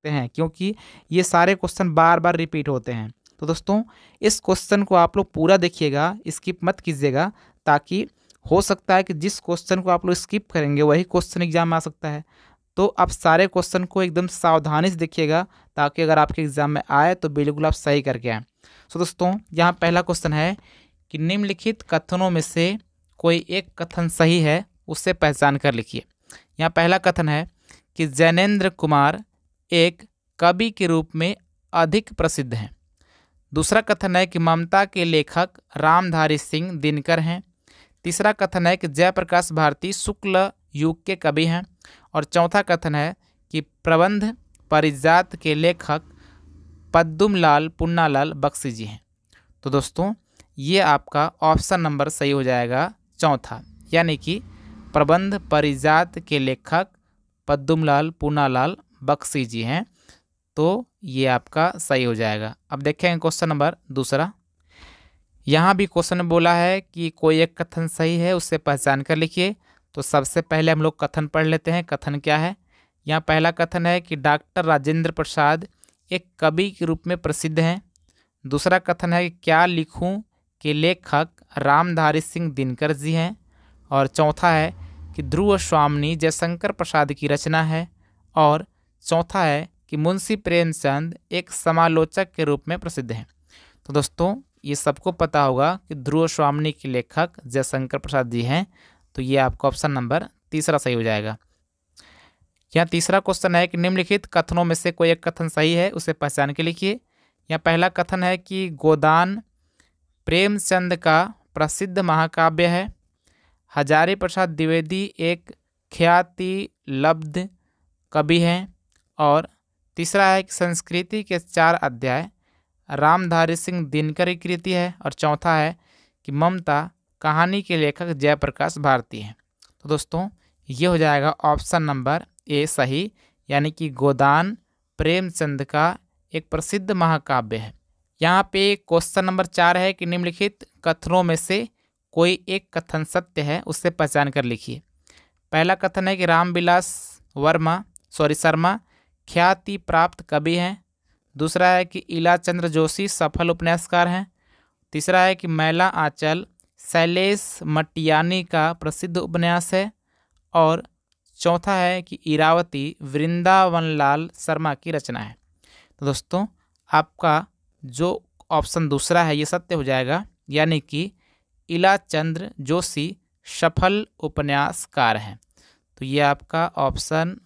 सकते हैं, क्योंकि ये सारे क्वेश्चन बार बार रिपीट होते हैं। तो दोस्तों इस क्वेश्चन को आप लोग पूरा देखिएगा, स्किप मत कीजिएगा, ताकि हो सकता है कि जिस क्वेश्चन को आप लोग स्किप करेंगे वही क्वेश्चन एग्जाम में आ सकता है। तो आप सारे क्वेश्चन को एकदम सावधानी से देखिएगा, ताकि अगर आपके एग्जाम में आए तो बिल्कुल आप सही करके आएँ। सो दोस्तों यहाँ पहला क्वेश्चन है कि निम्नलिखित कथनों में से कोई एक कथन सही है, उससे पहचान कर लिखिए। यहाँ पहला कथन है कि जैनेन्द्र कुमार एक कवि के रूप में अधिक प्रसिद्ध हैं। दूसरा कथन है कि ममता के लेखक रामधारी सिंह दिनकर हैं। तीसरा कथन है कि जयप्रकाश भारती शुक्ल युग के कवि हैं। और चौथा कथन है कि प्रबंध पारिजात के लेखक पद्दुमलाल पुन्नालाल बख्शी जी हैं। तो दोस्तों ये आपका ऑप्शन नंबर सही हो जाएगा चौथा, यानी कि प्रबंध पारिजात के लेखक पद्दुमलाल पुन्नालाल बख्शी जी हैं। तो ये आपका सही हो जाएगा। अब देखेंगे क्वेश्चन नंबर दूसरा। यहाँ भी क्वेश्चन में बोला है कि कोई एक कथन सही है, उससे पहचान कर लिखिए। तो सबसे पहले हम लोग कथन पढ़ लेते हैं। कथन क्या है? यहाँ पहला कथन है कि डॉक्टर राजेंद्र प्रसाद एक कवि के रूप में प्रसिद्ध हैं। दूसरा कथन है कि क्या लिखूं के लेखक रामधारी सिंह दिनकर जी हैं। और चौथा है कि ध्रुव स्वामिनी जयशंकर प्रसाद की रचना है। और चौथा है कि मुंशी प्रेमचंद एक समालोचक के रूप में प्रसिद्ध हैं। तो दोस्तों ये सबको पता होगा कि ध्रुव स्वामिनी के लेखक जयशंकर प्रसाद जी हैं। तो ये आपका ऑप्शन नंबर तीसरा सही हो जाएगा। यहाँ तीसरा क्वेश्चन है कि निम्नलिखित कथनों में से कोई एक कथन सही है, उसे पहचान के लिखिए। यहाँ पहला कथन है कि गोदान प्रेमचंद का प्रसिद्ध महाकाव्य है। हजारी प्रसाद द्विवेदी एक ख्याति लब्ध कवि हैं। और तीसरा है कि संस्कृति के 4 अध्याय रामधारी सिंह दिनकर की कृति है। और चौथा है कि ममता कहानी के लेखक जयप्रकाश भारती हैं। तो दोस्तों ये हो जाएगा ऑप्शन नंबर ए सही, यानी कि गोदान प्रेमचंद का एक प्रसिद्ध महाकाव्य है। यहाँ पे क्वेश्चन नंबर 4 है कि निम्नलिखित कथनों में से कोई एक कथन सत्य है, उससे पहचान कर लिखिए। पहला कथन है कि रामविलास शर्मा ख्याति प्राप्त कवि हैं। दूसरा है कि इलाचंद्र जोशी सफल उपन्यासकार हैं। तीसरा है कि मैला आंचल शैलेश मटियानी का प्रसिद्ध उपन्यास है। और चौथा है कि इरावती वृंदावनलाल शर्मा की रचना है। तो दोस्तों आपका जो ऑप्शन दूसरा है ये सत्य हो जाएगा, यानी कि इलाचंद्र जोशी सफल उपन्यासकार हैं। तो ये आपका ऑप्शन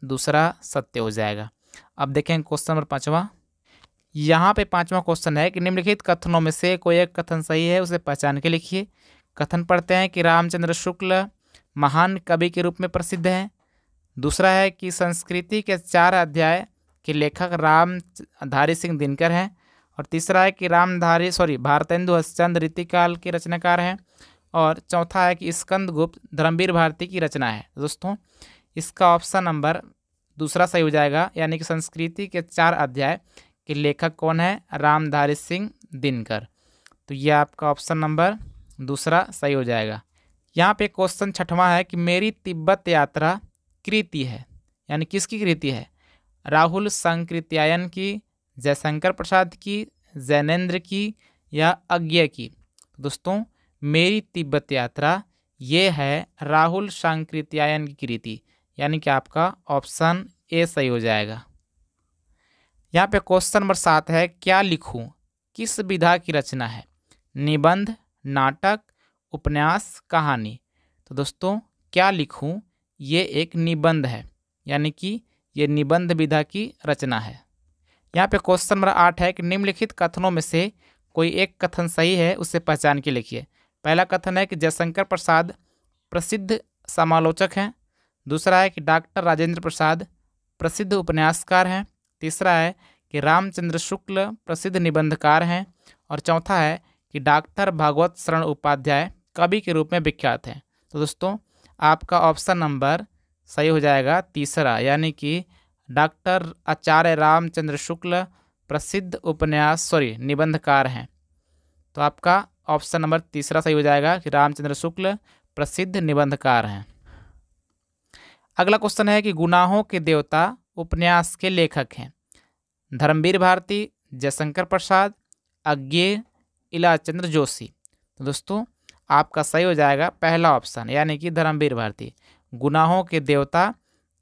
दूसरा सत्य हो जाएगा। अब देखें क्वेश्चन नंबर 5वां। यहाँ पे 5वां क्वेश्चन है कि निम्नलिखित कथनों में से कोई एक कथन सही है, उसे पहचान के लिखिए। कथन पढ़ते हैं कि रामचंद्र शुक्ल महान कवि के रूप में प्रसिद्ध हैं। दूसरा है कि संस्कृति के 4 अध्याय के लेखक रामधारी सिंह दिनकर हैं। और तीसरा है कि भारतेंदु हरिश्चंद्र रीतिकाल के रचनाकार हैं। और चौथा है कि स्कंदगुप्त धर्मवीर भारती की रचना है। दोस्तों इसका ऑप्शन नंबर दूसरा सही हो जाएगा, यानी कि संस्कृति के 4 अध्याय के लेखक कौन है? रामधारी सिंह दिनकर। तो ये आपका ऑप्शन नंबर दूसरा सही हो जाएगा। यहाँ पे क्वेश्चन 6वां है कि मेरी तिब्बत यात्रा कृति है, यानी किसकी कृति है? राहुल सांकृत्यायन की, जयशंकर प्रसाद की, जैनेन्द्र की या अज्ञे की? दोस्तों मेरी तिब्बत यात्रा ये है राहुल सांकृत्यायन की कृति, यानी कि आपका ऑप्शन ए सही हो जाएगा। यहाँ पे क्वेश्चन नंबर 7 है क्या लिखूं किस विधा की रचना है? निबंध, नाटक, उपन्यास, कहानी? तो दोस्तों क्या लिखूं ये एक निबंध है, यानी कि ये निबंध विधा की रचना है। यहाँ पे क्वेश्चन नंबर 8 है कि निम्नलिखित कथनों में से कोई एक कथन सही है, उसे पहचान के लिखिए। पहला कथन है कि जयशंकर प्रसाद प्रसिद्ध समालोचक हैं। दूसरा है कि डॉक्टर राजेंद्र प्रसाद प्रसिद्ध उपन्यासकार हैं। तीसरा है कि रामचंद्र शुक्ल प्रसिद्ध निबंधकार हैं। और चौथा है कि डॉक्टर भागवत शरण उपाध्याय कवि के रूप में विख्यात हैं। तो दोस्तों आपका ऑप्शन नंबर सही हो जाएगा तीसरा, यानी कि डॉक्टर आचार्य रामचंद्र शुक्ल प्रसिद्ध निबंधकार हैं। तो आपका ऑप्शन नंबर तीसरा सही हो जाएगा कि रामचंद्र शुक्ल प्रसिद्ध निबंधकार हैं। अगला क्वेश्चन है कि गुनाहों के देवता उपन्यास के लेखक हैं? धर्मवीर भारती, जयशंकर प्रसाद, अज्ञेय, इलाचंद्र जोशी। तो दोस्तों आपका सही हो जाएगा पहला ऑप्शन, यानी कि धर्मवीर भारती। गुनाहों के देवता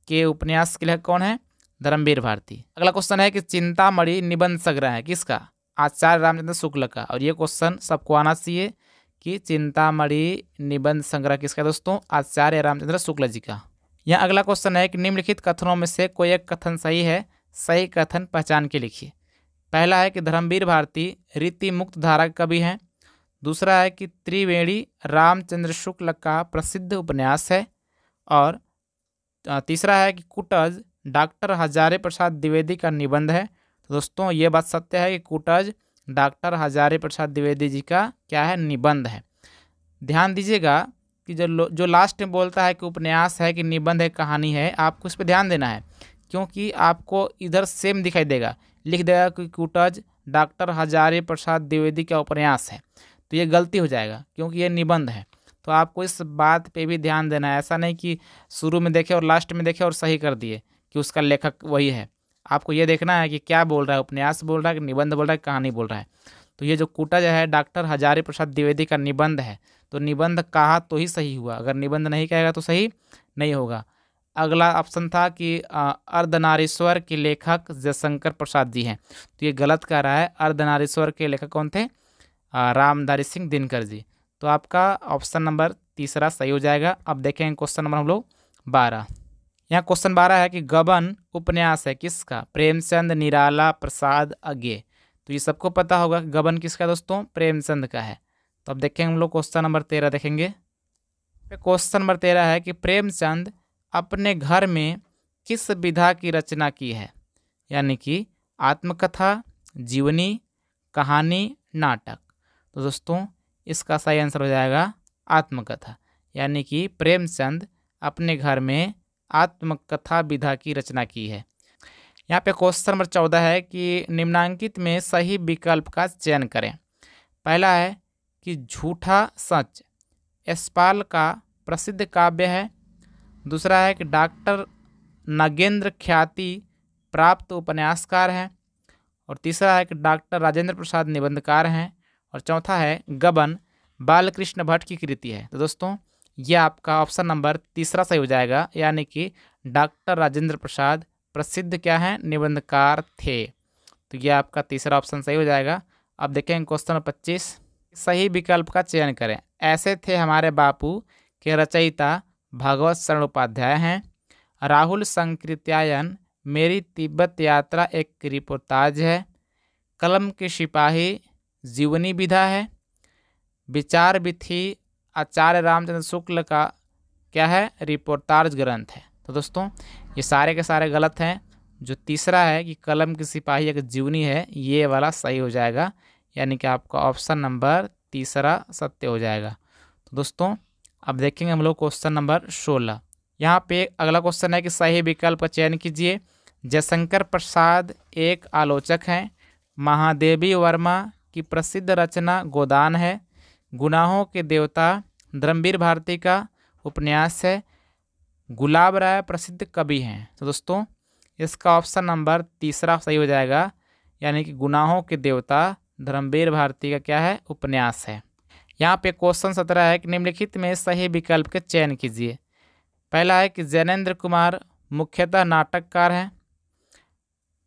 के उपन्यास के लेखक कौन है? धर्मवीर भारती। अगला क्वेश्चन है कि चिंतामणि निबंध संग्रह है किसका? आचार्य रामचंद्र शुक्ल का। और ये क्वेश्चन सबको आना चाहिए कि चिंतामणि निबंध संग्रह किसका दोस्तों? आचार्य रामचंद्र शुक्ल जी का। यहाँ अगला क्वेश्चन है कि निम्नलिखित कथनों में से कोई एक कथन सही है, सही कथन पहचान के लिखिए। पहला है कि धर्मवीर भारती रीति मुक्त धारा के कवि हैं। दूसरा है कि त्रिवेणी रामचंद्र शुक्ल का प्रसिद्ध उपन्यास है। और तीसरा है कि कुटज डॉक्टर हजारे प्रसाद द्विवेदी का निबंध है। तो दोस्तों ये बात सत्य है कि कुटज डॉक्टर हजारे प्रसाद द्विवेदी जी का क्या है? निबंध है। ध्यान दीजिएगा कि जो लास्ट में बोलता है कि उपन्यास है कि निबंध है, कहानी है, आपको इस पर ध्यान देना है, क्योंकि आपको इधर सेम दिखाई देगा, लिख देगा कि कुटज डॉक्टर हजारे प्रसाद द्विवेदी का उपन्यास है, तो ये गलती हो जाएगा क्योंकि ये निबंध है। तो आपको इस बात पे भी ध्यान देना है। ऐसा नहीं कि शुरू में देखे और लास्ट में देखे और सही कर दिए कि उसका लेखक वही है। आपको ये देखना है कि क्या बोल रहा है, उपन्यास बोल रहा है कि निबंध बोल रहा है, कहानी बोल रहा है। तो ये जो कुटज है डॉक्टर हजारे प्रसाद द्विवेदी का निबंध है, तो निबंध कहा तो ही सही हुआ, अगर निबंध नहीं कहेगा तो सही नहीं होगा। अगला ऑप्शन था कि अर्धनारीश्वर के लेखक जयशंकर प्रसाद जी हैं, तो ये गलत कह रहा है। अर्धनारीश्वर के लेखक कौन थे? रामधारी सिंह दिनकर जी। तो आपका ऑप्शन नंबर तीसरा सही हो जाएगा। अब देखें क्वेश्चन नंबर हम लोग 12। यहाँ क्वेश्चन 12 है कि गबन उपन्यास है किसका? प्रेमचंद, निराला, प्रसाद, अज्ञेय। तो ये सबको पता होगा कि गबन किसका दोस्तों? प्रेमचंद का है। तो अब देखेंगे हम लोग क्वेश्चन नंबर 13 देखेंगे। क्वेश्चन नंबर 13 है कि प्रेमचंद अपने घर में किस विधा की रचना की है? यानी कि आत्मकथा, जीवनी, कहानी, नाटक। तो दोस्तों इसका सही आंसर हो जाएगा आत्मकथा, यानी कि प्रेमचंद अपने घर में आत्मकथा विधा की रचना की है। यहाँ पे क्वेश्चन नंबर 14 है कि निम्नांकित में सही विकल्प का चयन करें। पहला है कि झूठा सच यशपाल का प्रसिद्ध काव्य है। दूसरा है कि डॉक्टर नागेंद्र ख्याति प्राप्त उपन्यासकार हैं। और तीसरा है कि डॉक्टर राजेंद्र प्रसाद निबंधकार हैं। और चौथा है गबन बालकृष्ण भट्ट की कृति है। तो दोस्तों ये आपका ऑप्शन नंबर तीसरा सही हो जाएगा, यानी कि डॉक्टर राजेंद्र प्रसाद प्रसिद्ध क्या है? निबंधकार थे। तो ये आपका तीसरा ऑप्शन सही हो जाएगा। अब देखें क्वेश्चन नंबर 25। सही विकल्प का चयन करें। ऐसे थे हमारे बापू के रचयिता भागवत शरण उपाध्याय हैं। राहुल संकृत्यायन मेरी तिब्बत यात्रा एक रिपोर्टाज है। कलम के सिपाही जीवनी विधा है। विचार विधि आचार्य रामचंद्र शुक्ल का क्या है? रिपोर्टाज ग्रंथ है। तो दोस्तों ये सारे के सारे गलत हैं। जो तीसरा है कि कलम की सिपाही एक जीवनी है, ये वाला सही हो जाएगा, यानी कि आपका ऑप्शन नंबर तीसरा सत्य हो जाएगा। तो दोस्तों अब देखेंगे हम लोग क्वेश्चन नंबर 16। यहाँ पे अगला क्वेश्चन है कि सही विकल्प का चयन कीजिए। जयशंकर प्रसाद एक आलोचक हैं। महादेवी वर्मा की प्रसिद्ध रचना गोदान है। गुनाहों के देवता धर्मवीर भारती का उपन्यास है। गुलाब राय प्रसिद्ध कवि हैं। तो दोस्तों इसका ऑप्शन नंबर तीसरा सही हो जाएगा, यानी कि गुनाहों के देवता धर्मवीर भारती का क्या है? उपन्यास है। यहाँ पे क्वेश्चन 17 है कि निम्नलिखित में सही विकल्प के चयन कीजिए। पहला है कि जैनेन्द्र कुमार मुख्यतः नाटककार हैं।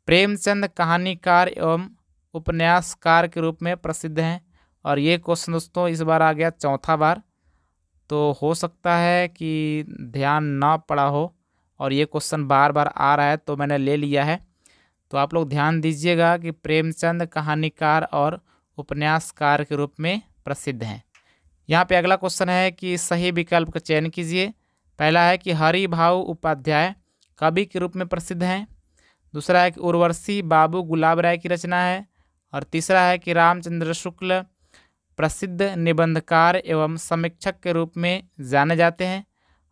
प्रेमचंद कहानीकार एवं उपन्यासकार के रूप में प्रसिद्ध हैं। और ये क्वेश्चन दोस्तों इस बार आ गया चौथा बार, तो हो सकता है कि ध्यान ना पड़ा हो और ये क्वेश्चन बार बार आ रहा है, तो मैंने ले लिया है। तो आप लोग ध्यान दीजिएगा कि प्रेमचंद कहानीकार और उपन्यासकार के रूप में प्रसिद्ध हैं। यहाँ पे अगला क्वेश्चन है कि सही विकल्प का चयन कीजिए। पहला है कि हरिभाऊ उपाध्याय कवि के रूप में प्रसिद्ध हैं। दूसरा है कि उर्वशी बाबू गुलाब राय की रचना है। और तीसरा है कि रामचंद्र शुक्ल प्रसिद्ध निबंधकार एवं समीक्षक के रूप में जाने जाते हैं।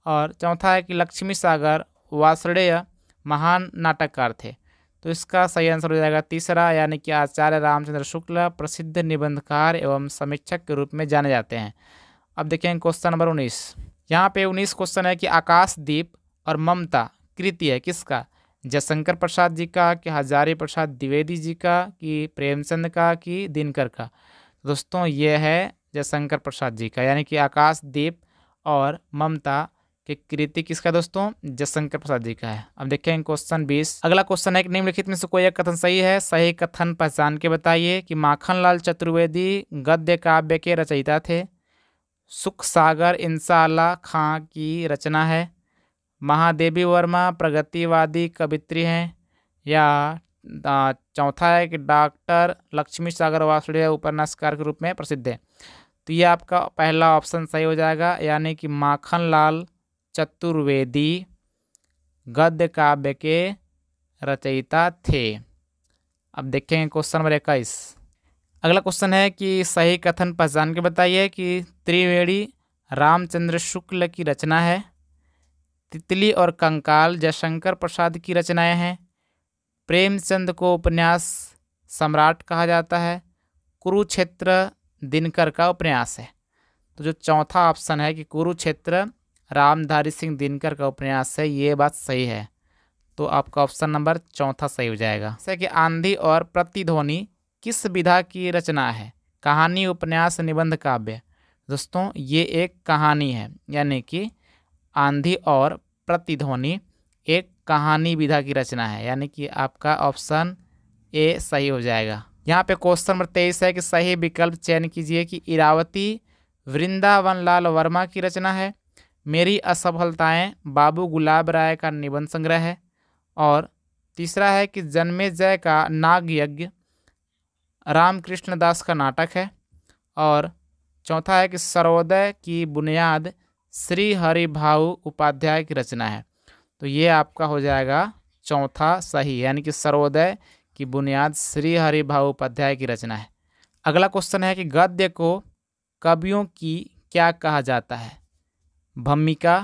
और चौथा है कि लक्ष्मी सागर वार्ष्णेय महान नाटककार थे। तो इसका सही आंसर हो जाएगा तीसरा, यानी कि आचार्य रामचंद्र शुक्ल प्रसिद्ध निबंधकार एवं समीक्षक के रूप में जाने जाते हैं। अब देखें क्वेश्चन नंबर 19। यहाँ पे 19 क्वेश्चन है कि आकाशदीप और ममता कृति है किसका? जयशंकर प्रसाद जी का, कि हजारी प्रसाद द्विवेदी जी का, कि प्रेमचंद का, कि दिनकर का। दोस्तों ये है जयशंकर प्रसाद जी का, यानी कि आकाशदीप और ममता की कृति किसका दोस्तों? जयशंकर प्रसाद जी का है। अब देखेंगे क्वेश्चन 20। अगला क्वेश्चन है कि निम्नलिखित में से कोई एक कथन सही है। सही कथन पहचान के बताइए कि माखनलाल चतुर्वेदी गद्य काव्य के रचयिता थे, सुख सागर इंसाला खां की रचना है, महादेवी वर्मा प्रगतिवादी कवित्री हैं, या चौथा है कि डॉक्टर लक्ष्मी सागर वासुदेव उपन्यासकार के रूप में प्रसिद्ध है। तो ये आपका पहला ऑप्शन सही हो जाएगा, यानी कि माखनलाल चतुर्वेदी गद्य काव्य के रचयिता थे। अब देखेंगे क्वेश्चन नंबर 21। अगला क्वेश्चन है कि सही कथन पहचान के बताइए कि त्रिवेणी रामचंद्र शुक्ल की रचना है, तितली और कंकाल जयशंकर प्रसाद की रचनाएं हैं, प्रेमचंद को उपन्यास सम्राट कहा जाता है, कुरुक्षेत्र दिनकर का उपन्यास है। तो जो चौथा ऑप्शन है कि कुरुक्षेत्र रामधारी सिंह दिनकर का उपन्यास है, ये बात सही है। तो आपका ऑप्शन नंबर चौथा सही हो जाएगा। जैसे कि आंधी और प्रतिध्वनि किस विधा की रचना है? कहानी, उपन्यास, निबंध, काव्य। दोस्तों ये एक कहानी है, यानी कि आंधी और प्रतिध्वनि एक कहानी विधा की रचना है, यानी कि आपका ऑप्शन ए सही हो जाएगा। यहाँ पे क्वेश्चन नंबर 23 है कि सही विकल्प चयन कीजिए कि इरावती वृंदावन लाल वर्मा की रचना है, मेरी असफलताएं बाबू गुलाब राय का निबंध संग्रह है, और तीसरा है कि जन्मेजय का नाग यज्ञ रामकृष्ण दास का नाटक है, और चौथा है कि सर्वोदय की बुनियाद श्री हरि भाऊ उपाध्याय की रचना है। तो ये आपका हो जाएगा चौथा सही, यानी कि सर्वोदय की बुनियाद श्री हरि भाऊ उपाध्याय की रचना है। अगला क्वेश्चन है कि गद्य को कवियों की क्या कहा जाता है? भूमिका।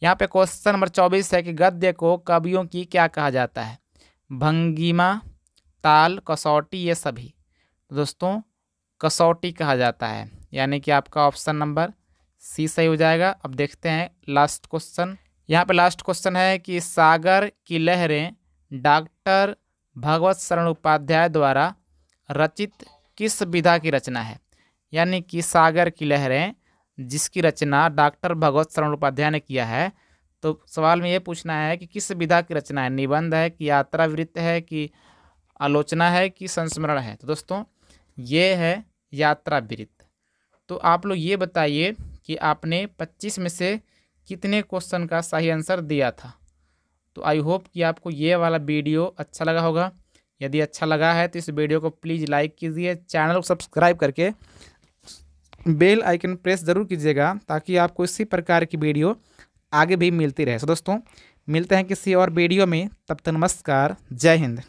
यहाँ पे क्वेश्चन नंबर 24 है कि गद्य को कवियों की क्या कहा जाता है? भंगिमा, ताल, कसौटी, ये सभी। दोस्तों कसौटी कहा जाता है, यानी कि आपका ऑप्शन नंबर सी सही हो जाएगा। अब देखते हैं लास्ट क्वेश्चन। यहाँ पे लास्ट क्वेश्चन है कि सागर की लहरें डॉक्टर भगवत शरण उपाध्याय द्वारा रचित किस विधा की रचना है? यानी कि सागर की लहरें जिसकी रचना डॉक्टर भगवत शरण उपाध्याय ने किया है, तो सवाल में ये पूछना है कि किस विधा की रचना है? निबंध है, कि यात्रा वृत्त है, कि आलोचना है, कि संस्मरण है? तो दोस्तों ये है यात्रा वृत्त। तो आप लोग ये बताइए कि आपने 25 में से कितने क्वेश्चन का सही आंसर दिया था। तो आई होप कि आपको ये वाला वीडियो अच्छा लगा होगा। यदि अच्छा लगा है तो इस वीडियो को प्लीज़ लाइक कीजिए, चैनल को सब्सक्राइब करके बेल आइकन प्रेस ज़रूर कीजिएगा, ताकि आपको इसी प्रकार की वीडियो आगे भी मिलती रहे। तो दोस्तों मिलते हैं किसी और वीडियो में, तब तक नमस्कार, जय हिंद।